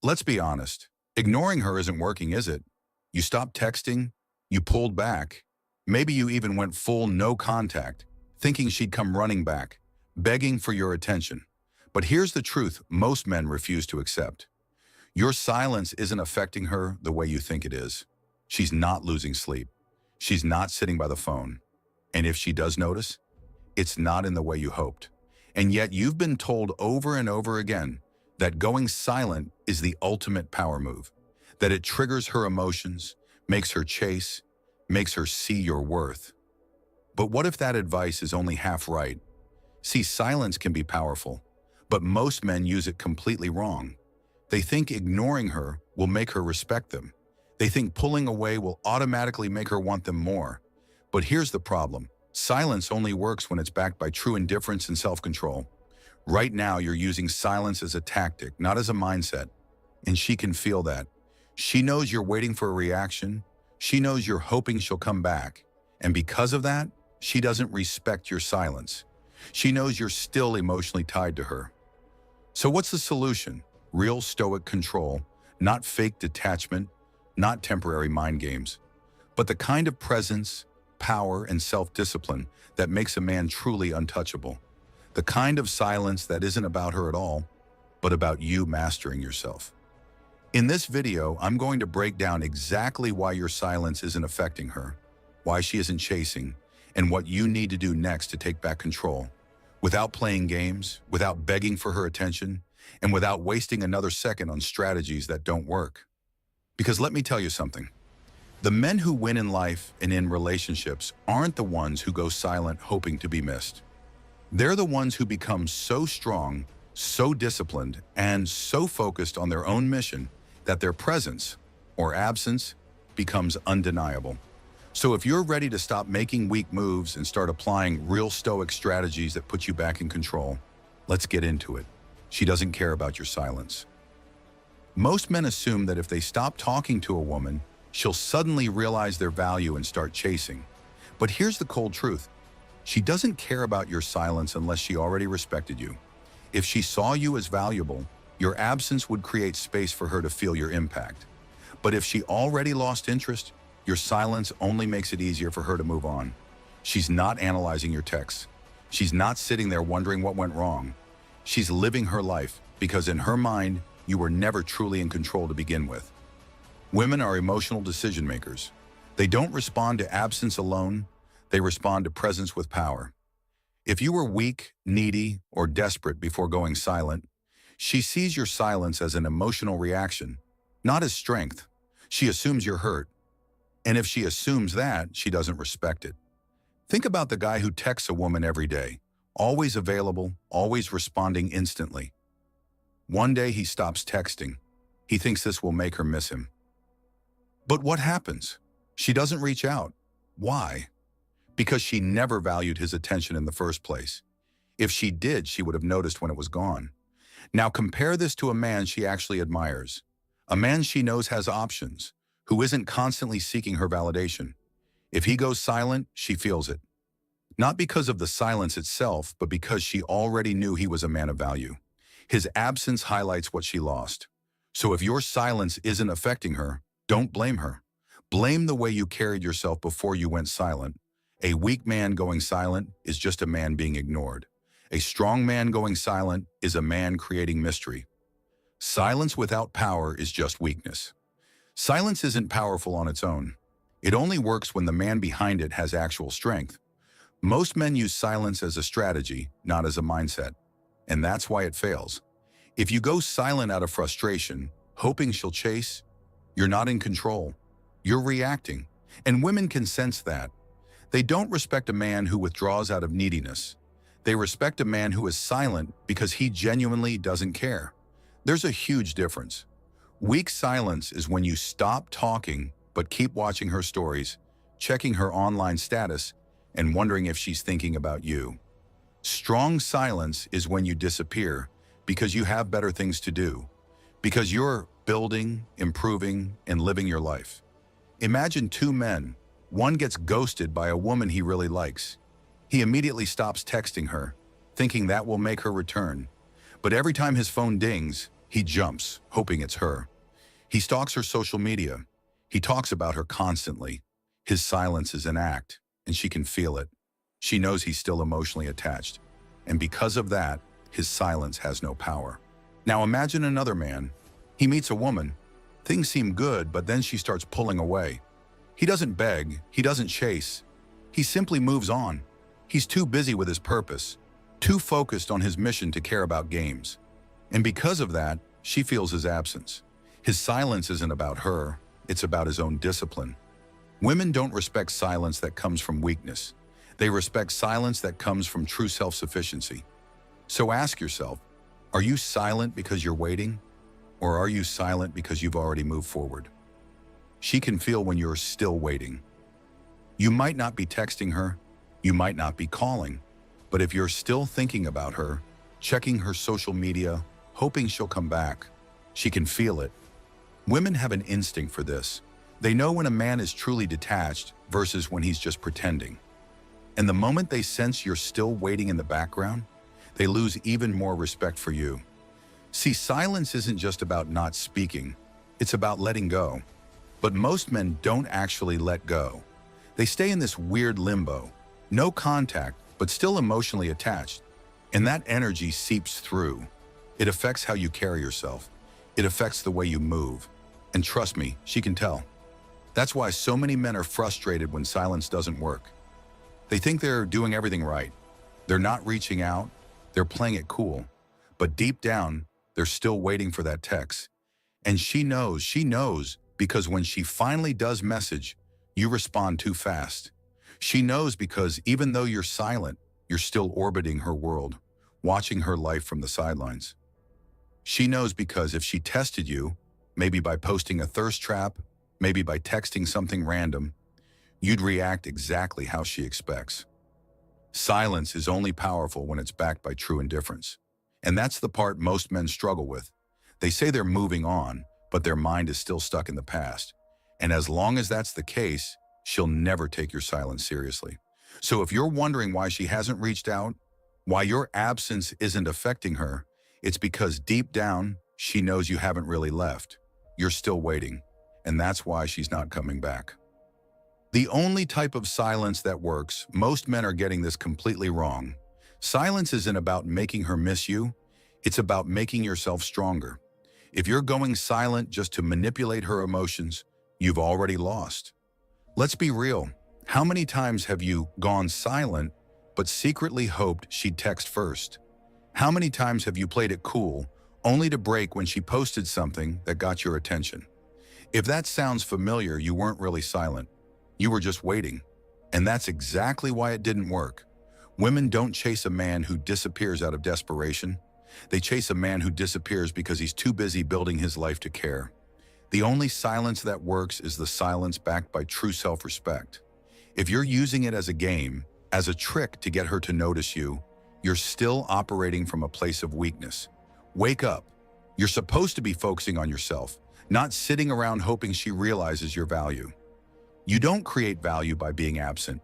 Let's be honest. Ignoring her isn't working, is it? You stopped texting, you pulled back, maybe you even went full no contact, thinking she'd come running back, begging for your attention. But here's the truth most men refuse to accept. Your silence isn't affecting her the way you think it is. She's not losing sleep. She's not sitting by the phone. And if she does notice, it's not in the way you hoped. And yet you've been told over and over again that going silent is the ultimate power move, that it triggers her emotions, makes her chase, makes her see your worth. But what if that advice is only half right? See, silence can be powerful, but most men use it completely wrong. They think ignoring her will make her respect them. They think pulling away will automatically make her want them more. But here's the problem. Silence only works when it's backed by true indifference and self-control. Right now, you're using silence as a tactic, not as a mindset. And she can feel that. She knows you're waiting for a reaction. She knows you're hoping she'll come back. And because of that, she doesn't respect your silence. She knows you're still emotionally tied to her. So what's the solution? Real stoic control, not fake detachment, not temporary mind games, but the kind of presence, power, and self-discipline that makes a man truly untouchable. The kind of silence that isn't about her at all, but about you mastering yourself. In this video, I'm going to break down exactly why your silence isn't affecting her, why she isn't chasing, and what you need to do next to take back control, without playing games, without begging for her attention, and without wasting another second on strategies that don't work. Because let me tell you something. The men who win in life and in relationships aren't the ones who go silent hoping to be missed. They're the ones who become so strong, so disciplined, and so focused on their own mission that their presence, or absence, becomes undeniable. So if you're ready to stop making weak moves and start applying real stoic strategies that put you back in control, let's get into it. She doesn't care about your silence. Most men assume that if they stop talking to a woman, she'll suddenly realize their value and start chasing. But here's the cold truth. She doesn't care about your silence unless she already respected you. If she saw you as valuable, your absence would create space for her to feel your impact. But if she already lost interest, your silence only makes it easier for her to move on. She's not analyzing your texts. She's not sitting there wondering what went wrong. She's living her life because in her mind, you were never truly in control to begin with. Women are emotional decision makers. They don't respond to absence alone. They respond to presence with power. If you were weak, needy, or desperate before going silent, she sees your silence as an emotional reaction, not as strength. She assumes you're hurt. And if she assumes that, she doesn't respect it. Think about the guy who texts a woman every day, always available, always responding instantly. One day he stops texting. He thinks this will make her miss him. But what happens? She doesn't reach out. Why? Because she never valued his attention in the first place. If she did, she would have noticed when it was gone. Now compare this to a man she actually admires. A man she knows has options, who isn't constantly seeking her validation. If he goes silent, she feels it. Not because of the silence itself, but because she already knew he was a man of value. His absence highlights what she lost. So if your silence isn't affecting her, don't blame her. Blame the way you carried yourself before you went silent. A weak man going silent is just a man being ignored. A strong man going silent is a man creating mystery. Silence without power is just weakness. Silence isn't powerful on its own. It only works when the man behind it has actual strength. Most men use silence as a strategy, not as a mindset. And that's why it fails. If you go silent out of frustration, hoping she'll chase, you're not in control. You're reacting. And women can sense that. They don't respect a man who withdraws out of neediness. They respect a man who is silent because he genuinely doesn't care. There's a huge difference. Weak silence is when you stop talking but keep watching her stories, checking her online status, and wondering if she's thinking about you. Strong silence is when you disappear because you have better things to do, because you're building, improving, and living your life. Imagine two men. One gets ghosted by a woman he really likes. He immediately stops texting her, thinking that will make her return. But every time his phone dings, He jumps, hoping it's her. He stalks her social media. He talks about her constantly. His silence is an act, and she can feel it. She knows he's still emotionally attached. And because of that, his silence has no power. Now imagine another man. He meets a woman. Things seem good, but then she starts pulling away. He doesn't beg. He doesn't chase. He simply moves on. He's too busy with his purpose, too focused on his mission to care about games. And because of that, she feels his absence. His silence isn't about her, it's about his own discipline. Women don't respect silence that comes from weakness. They respect silence that comes from true self-sufficiency. So ask yourself, are you silent because you're waiting? Or are you silent because you've already moved forward? She can feel when you're still waiting. You might not be texting her, you might not be calling, but if you're still thinking about her, checking her social media, hoping she'll come back, she can feel it. Women have an instinct for this. They know when a man is truly detached versus when he's just pretending. And the moment they sense you're still waiting in the background, they lose even more respect for you. See, silence isn't just about not speaking, it's about letting go. But most men don't actually let go. They stay in this weird limbo, no contact, but still emotionally attached. And that energy seeps through. It affects how you carry yourself. It affects the way you move. And trust me, she can tell. That's why so many men are frustrated when silence doesn't work. They think they're doing everything right. They're not reaching out. They're playing it cool. But deep down, they're still waiting for that text. And she knows because when she finally does message, you respond too fast. She knows because even though you're silent, you're still orbiting her world, watching her life from the sidelines. She knows because if she tested you, maybe by posting a thirst trap, maybe by texting something random, you'd react exactly how she expects. Silence is only powerful when it's backed by true indifference. And that's the part most men struggle with. They say they're moving on, but their mind is still stuck in the past. And as long as that's the case, she'll never take your silence seriously. So if you're wondering why she hasn't reached out, why your absence isn't affecting her, it's because deep down, she knows you haven't really left. You're still waiting, and that's why she's not coming back. The only type of silence that works, most men are getting this completely wrong. Silence isn't about making her miss you, it's about making yourself stronger. If you're going silent just to manipulate her emotions, you've already lost. Let's be real. How many times have you gone silent, but secretly hoped she'd text first? How many times have you played it cool, only to break when she posted something that got your attention? If that sounds familiar, you weren't really silent. You were just waiting. And that's exactly why it didn't work. Women don't chase a man who disappears out of desperation. They chase a man who disappears because he's too busy building his life to care. The only silence that works is the silence backed by true self-respect. If you're using it as a game, as a trick to get her to notice you, you're still operating from a place of weakness. Wake up. You're supposed to be focusing on yourself, not sitting around hoping she realizes your value. You don't create value by being absent.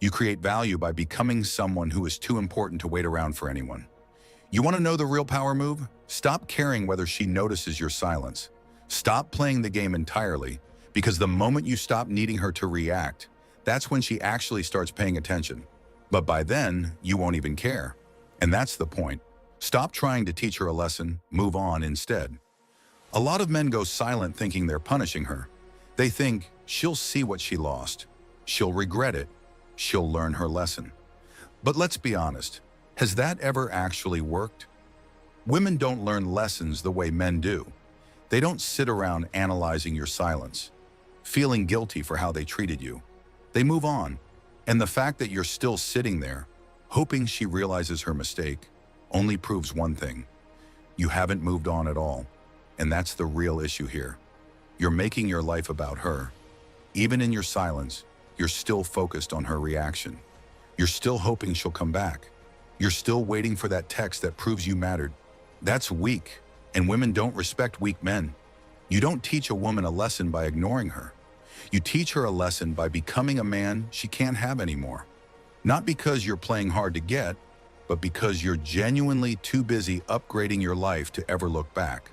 You create value by becoming someone who is too important to wait around for anyone. You want to know the real power move? Stop caring whether she notices your silence. Stop playing the game entirely, because the moment you stop needing her to react, that's when she actually starts paying attention. But by then, you won't even care. And that's the point. Stop trying to teach her a lesson, move on instead. A lot of men go silent thinking they're punishing her. They think she'll see what she lost. She'll regret it. She'll learn her lesson. But let's be honest, has that ever actually worked? Women don't learn lessons the way men do. They don't sit around analyzing your silence, feeling guilty for how they treated you. They move on. And the fact that you're still sitting there, hoping she realizes her mistake, only proves one thing. You haven't moved on at all. And that's the real issue here. You're making your life about her. Even in your silence, you're still focused on her reaction. You're still hoping she'll come back. You're still waiting for that text that proves you mattered. That's weak, and women don't respect weak men. You don't teach a woman a lesson by ignoring her. You teach her a lesson by becoming a man she can't have anymore. Not because you're playing hard to get, but because you're genuinely too busy upgrading your life to ever look back.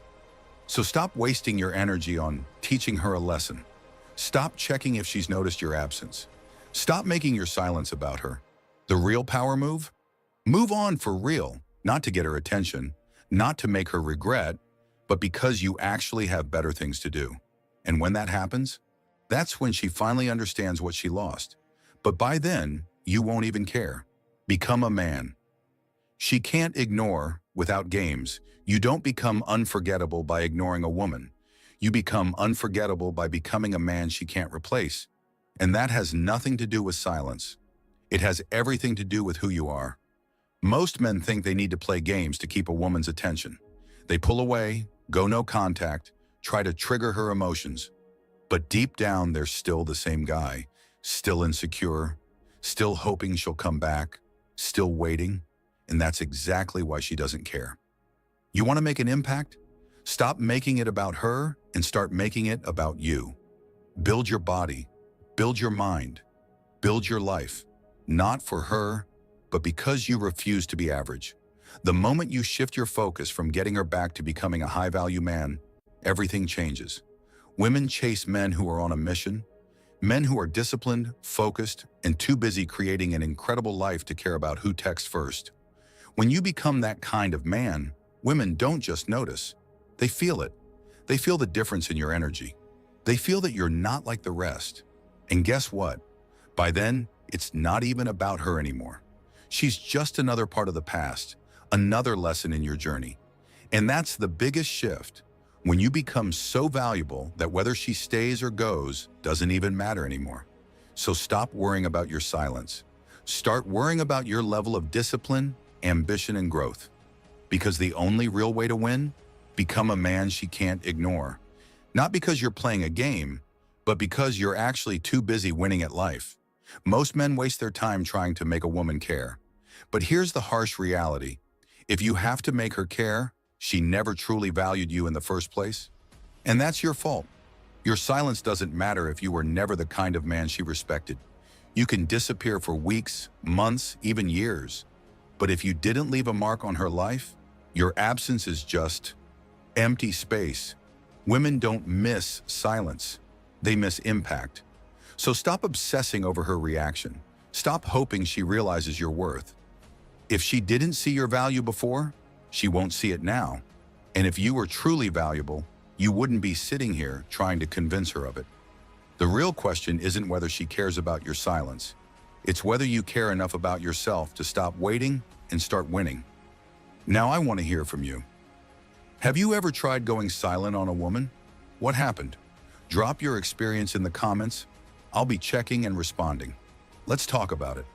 So stop wasting your energy on teaching her a lesson. Stop checking if she's noticed your absence. Stop making your silence about her. The real power move? Move on for real, not to get her attention, not to make her regret, but because you actually have better things to do. And when that happens, that's when she finally understands what she lost. But by then, you won't even care. Become a man. She can't ignore without games. You don't become unforgettable by ignoring a woman. You become unforgettable by becoming a man she can't replace. And that has nothing to do with silence. It has everything to do with who you are. Most men think they need to play games to keep a woman's attention. They pull away, go no contact, try to trigger her emotions. But deep down, they're still the same guy, still insecure, still hoping she'll come back, still waiting. And that's exactly why she doesn't care. You want to make an impact? Stop making it about her and start making it about you. Build your body, build your mind, build your life, not for her, but because you refuse to be average. The moment you shift your focus from getting her back to becoming a high-value man, everything changes. Women chase men who are on a mission, men who are disciplined, focused, and too busy creating an incredible life to care about who texts first. When you become that kind of man, women don't just notice. They feel it. They feel the difference in your energy. They feel that you're not like the rest. And guess what? By then, it's not even about her anymore. She's just another part of the past, another lesson in your journey. And that's the biggest shift, when you become so valuable that whether she stays or goes doesn't even matter anymore. So stop worrying about your silence. Start worrying about your level of discipline, ambition, and growth. Because the only real way to win? Become a man she can't ignore. Not because you're playing a game, but because you're actually too busy winning at life. Most men waste their time trying to make a woman care. But here's the harsh reality. If you have to make her care, she never truly valued you in the first place. And that's your fault. Your silence doesn't matter if you were never the kind of man she respected. You can disappear for weeks, months, even years. But if you didn't leave a mark on her life, your absence is just empty space. Women don't miss silence. They miss impact. So stop obsessing over her reaction. Stop hoping she realizes your worth. If she didn't see your value before, she won't see it now. And if you were truly valuable, you wouldn't be sitting here trying to convince her of it. The real question isn't whether she cares about your silence. It's whether you care enough about yourself to stop waiting and start winning. Now I want to hear from you. Have you ever tried going silent on a woman? What happened? Drop your experience in the comments. I'll be checking and responding. Let's talk about it.